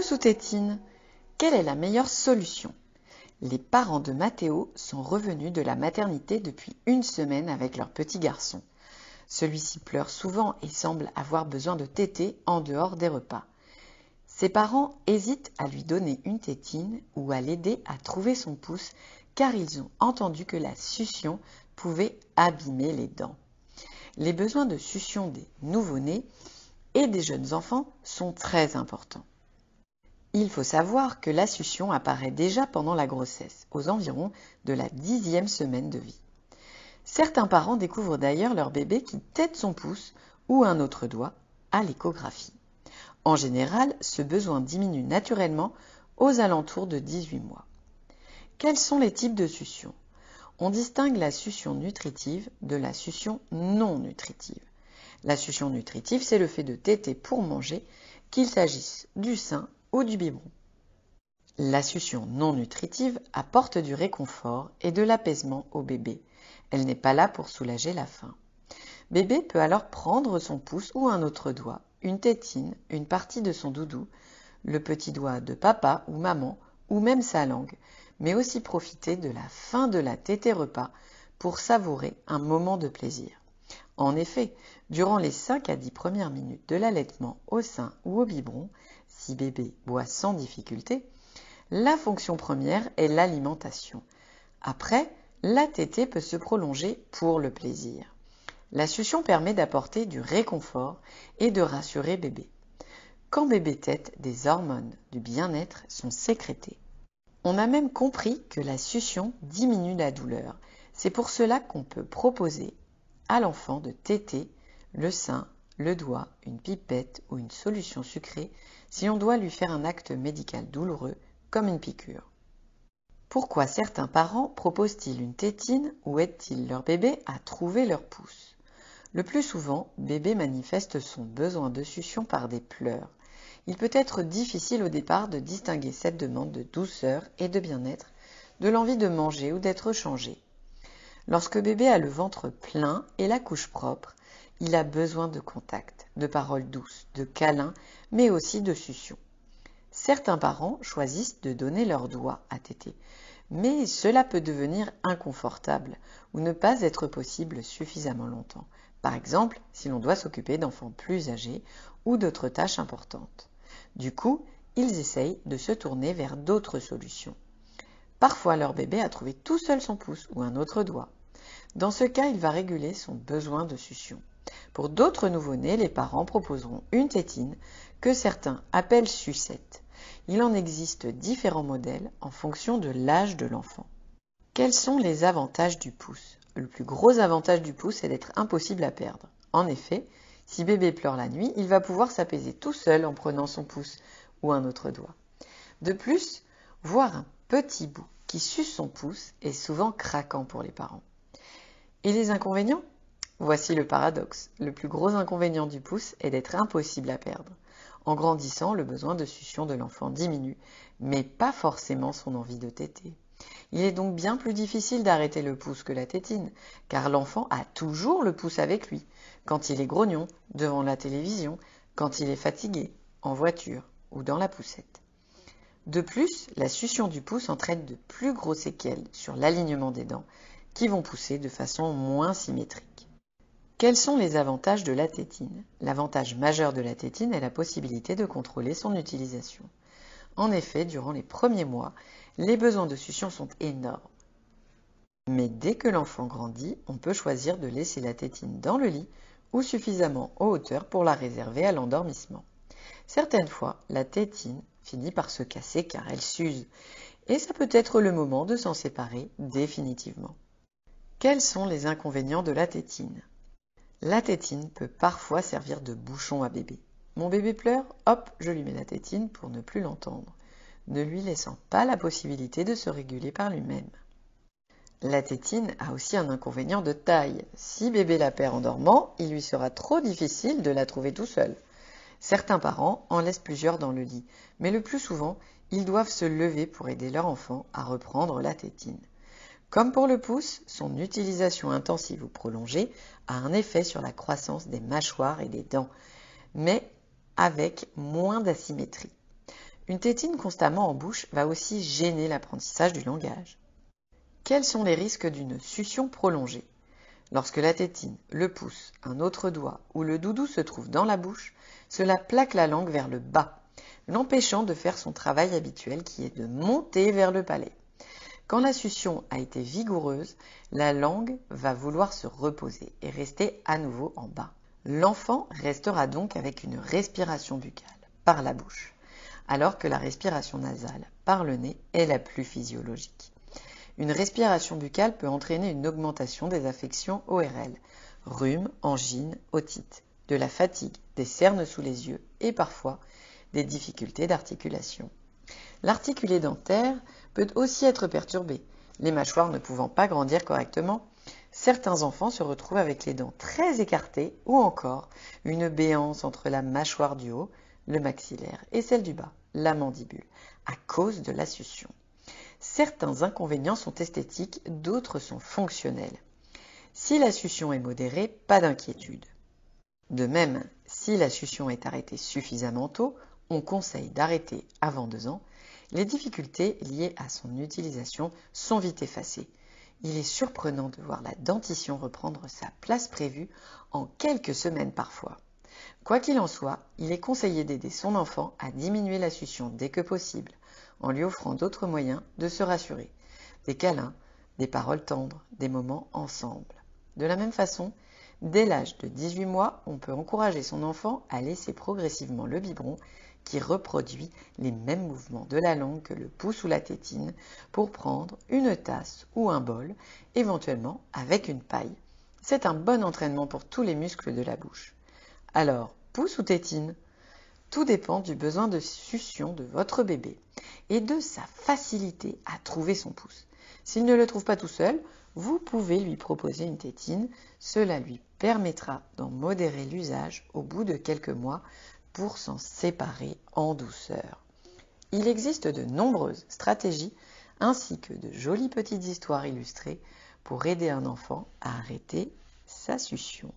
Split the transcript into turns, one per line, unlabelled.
pouce ou tétine? Quelle est la meilleure solution? Les parents de Mathéo sont revenus de la maternité depuis une semaine avec leur petit garçon. Celui-ci pleure souvent et semble avoir besoin de téter en dehors des repas. Ses parents hésitent à lui donner une tétine ou à l'aider à trouver son pouce car ils ont entendu que la succion pouvait abîmer les dents. Les besoins de succion des nouveau-nés et des jeunes enfants sont très importants. Il faut savoir que la succion apparaît déjà pendant la grossesse, aux environs de la 10e semaine de vie. Certains parents découvrent d'ailleurs leur bébé qui tète son pouce ou un autre doigt à l'échographie. En général, ce besoin diminue naturellement aux alentours de 18 mois. Quels sont les types de succion? On distingue la succion nutritive de la succion non nutritive. La succion nutritive, c'est le fait de téter pour manger, qu'il s'agisse du sein ou du biberon. La succion non nutritive apporte du réconfort et de l'apaisement au bébé. Elle n'est pas là pour soulager la faim. Bébé peut alors prendre son pouce ou un autre doigt, une tétine, une partie de son doudou, le petit doigt de papa ou maman, ou même sa langue, mais aussi profiter de la fin de la tétée repas pour savourer un moment de plaisir. En effet, durant les 5 à 10 premières minutes de l'allaitement au sein ou au biberon, si bébé boit sans difficulté, la fonction première est l'alimentation. Après, la tétée peut se prolonger pour le plaisir. La succion permet d'apporter du réconfort et de rassurer bébé. Quand bébé tète, des hormones du bien-être sont sécrétées. On a même compris que la succion diminue la douleur. C'est pour cela qu'on peut proposer à l'enfant de téter le sein, le doigt, une pipette ou une solution sucrée si on doit lui faire un acte médical douloureux comme une piqûre. Pourquoi certains parents proposent-ils une tétine ou aident-ils leur bébé à trouver leur pouce? Le plus souvent, bébé manifeste son besoin de succion par des pleurs. Il peut être difficile au départ de distinguer cette demande de douceur et de bien-être de l'envie de manger ou d'être changé. Lorsque bébé a le ventre plein et la couche propre, il a besoin de contact, de paroles douces, de câlins, mais aussi de succion. Certains parents choisissent de donner leur doigt à téter, mais cela peut devenir inconfortable ou ne pas être possible suffisamment longtemps. Par exemple, si l'on doit s'occuper d'enfants plus âgés ou d'autres tâches importantes. Du coup, ils essayent de se tourner vers d'autres solutions. Parfois, leur bébé a trouvé tout seul son pouce ou un autre doigt. Dans ce cas, il va réguler son besoin de succion. Pour d'autres nouveau-nés, les parents proposeront une tétine que certains appellent sucette. Il en existe différents modèles en fonction de l'âge de l'enfant. Quels sont les avantages du pouce? Le plus gros avantage du pouce est d'être impossible à perdre. En effet, si bébé pleure la nuit, il va pouvoir s'apaiser tout seul en prenant son pouce ou un autre doigt. De plus, voir un petit bout qui suce son pouce est souvent craquant pour les parents. Et les inconvénients? Voici le paradoxe. Le plus gros inconvénient du pouce est d'être impossible à perdre. En grandissant, le besoin de succion de l'enfant diminue, mais pas forcément son envie de téter. Il est donc bien plus difficile d'arrêter le pouce que la tétine, car l'enfant a toujours le pouce avec lui, quand il est grognon, devant la télévision, quand il est fatigué, en voiture ou dans la poussette. De plus, la succion du pouce entraîne de plus gros séquelles sur l'alignement des dents, qui vont pousser de façon moins symétrique. Quels sont les avantages de la tétine? L'avantage majeur de la tétine est la possibilité de contrôler son utilisation. En effet, durant les premiers mois, les besoins de succion sont énormes. Mais dès que l'enfant grandit, on peut choisir de laisser la tétine dans le lit ou suffisamment en hauteur pour la réserver à l'endormissement. Certaines fois, la tétine finit par se casser car elle s'use, et ça peut être le moment de s'en séparer définitivement. Quels sont les inconvénients de la tétine? La tétine peut parfois servir de bouchon à bébé. Mon bébé pleure, hop, je lui mets la tétine pour ne plus l'entendre, ne lui laissant pas la possibilité de se réguler par lui-même. La tétine a aussi un inconvénient de taille. Si bébé la perd en dormant, il lui sera trop difficile de la trouver tout seul. Certains parents en laissent plusieurs dans le lit, mais le plus souvent, ils doivent se lever pour aider leur enfant à reprendre la tétine. Comme pour le pouce, son utilisation intensive ou prolongée a un effet sur la croissance des mâchoires et des dents, mais avec moins d'asymétrie. Une tétine constamment en bouche va aussi gêner l'apprentissage du langage. Quels sont les risques d'une succion prolongée? Lorsque la tétine, le pouce, un autre doigt ou le doudou se trouvent dans la bouche, cela plaque la langue vers le bas, l'empêchant de faire son travail habituel qui est de monter vers le palais. Quand la succion a été vigoureuse, la langue va vouloir se reposer et rester à nouveau en bas. L'enfant restera donc avec une respiration buccale par la bouche, alors que la respiration nasale par le nez est la plus physiologique. Une respiration buccale peut entraîner une augmentation des affections ORL, rhume, angine, otite, de la fatigue, des cernes sous les yeux et parfois des difficultés d'articulation. L'articulé dentaire peut aussi être perturbé, les mâchoires ne pouvant pas grandir correctement. Certains enfants se retrouvent avec les dents très écartées ou encore une béance entre la mâchoire du haut, le maxillaire, et celle du bas, la mandibule, à cause de la succion. Certains inconvénients sont esthétiques, d'autres sont fonctionnels. Si la succion est modérée, pas d'inquiétude. De même, si la succion est arrêtée suffisamment tôt, on conseille d'arrêter avant 2 ans. Les difficultés liées à son utilisation sont vite effacées. Il est surprenant de voir la dentition reprendre sa place prévue en quelques semaines parfois. Quoi qu'il en soit, il est conseillé d'aider son enfant à diminuer la succion dès que possible, en lui offrant d'autres moyens de se rassurer, des câlins, des paroles tendres, des moments ensemble. De la même façon, dès l'âge de 18 mois, on peut encourager son enfant à laisser progressivement le biberon qui reproduit les mêmes mouvements de la langue que le pouce ou la tétine pour prendre une tasse ou un bol, éventuellement avec une paille. C'est un bon entraînement pour tous les muscles de la bouche. Alors, pouce ou tétine? Tout dépend du besoin de succion de votre bébé et de sa facilité à trouver son pouce. S'il ne le trouve pas tout seul, vous pouvez lui proposer une tétine. Cela lui permettra d'en modérer l'usage au bout de quelques mois pour s'en séparer en douceur. Il existe de nombreuses stratégies ainsi que de jolies petites histoires illustrées pour aider un enfant à arrêter sa succion.